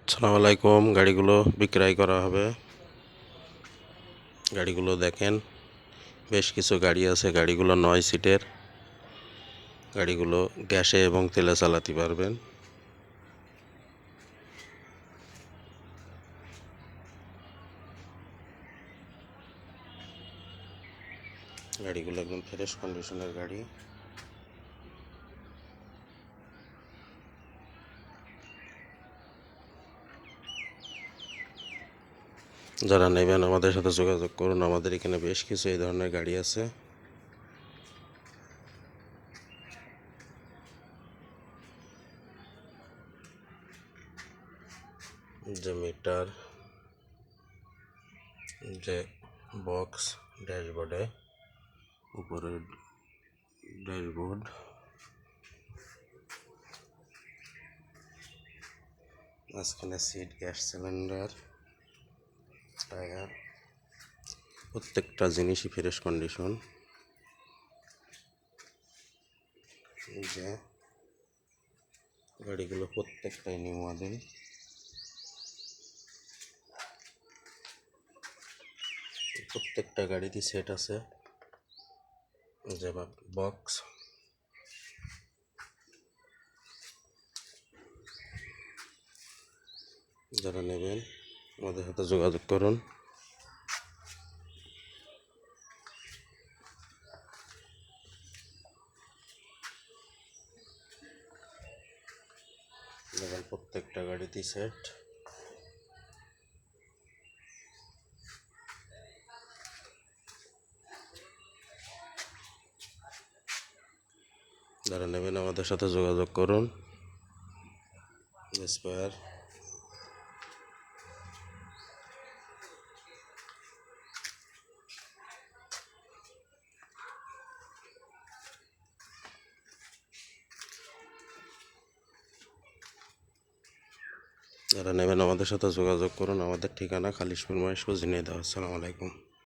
আসসালামু আলাইকুম। গাড়িগুলো বিক্রয় করা হবে। গাড়িগুলো দেখেন, বেশ কিছু গাড়ি আছে। গাড়িগুলো 9 সিটের। গাড়িগুলো গ্যাসে এবং তেলে চালাতে পারবেন। গাড়িগুলো একদম ফ্রেশ কন্ডিশনের গাড়ি। যারা নেবেন আমাদের সাথে যোগাযোগ করুন। আমাদের এখানে বেশ কিছু এই ধরনের গাড়ি আছে। যে মিটার, যে বক্স ড্যাশবোর্ডে, উপরে ড্যাশবোর্ড, মাঝখানে সিট, গ্যাস সিলিন্ডার, টায়ার, প্রত্যেকটা জিনিসই ফ্রেশ কন্ডিশন। যে গাড়িগুলো প্রত্যেকটাই নিউ মডেল। প্রত্যেকটা গাড়িতে সেট আছে, যে বক্স। যারা নেবেন আমাদের সাথে যোগাযোগ করুন। দেখেন প্রত্যেকটা গাড়িতে সেট। যারা নেবেন আমাদের সাথে যোগাযোগ করুন। স্পেয়ার, যারা নেবেন আমাদের সাথে যোগাযোগ করুন। আমাদের ঠিকানা খালিশপুর মহেশপুর ঝিনাইদহ। আসসালামু আলাইকুম।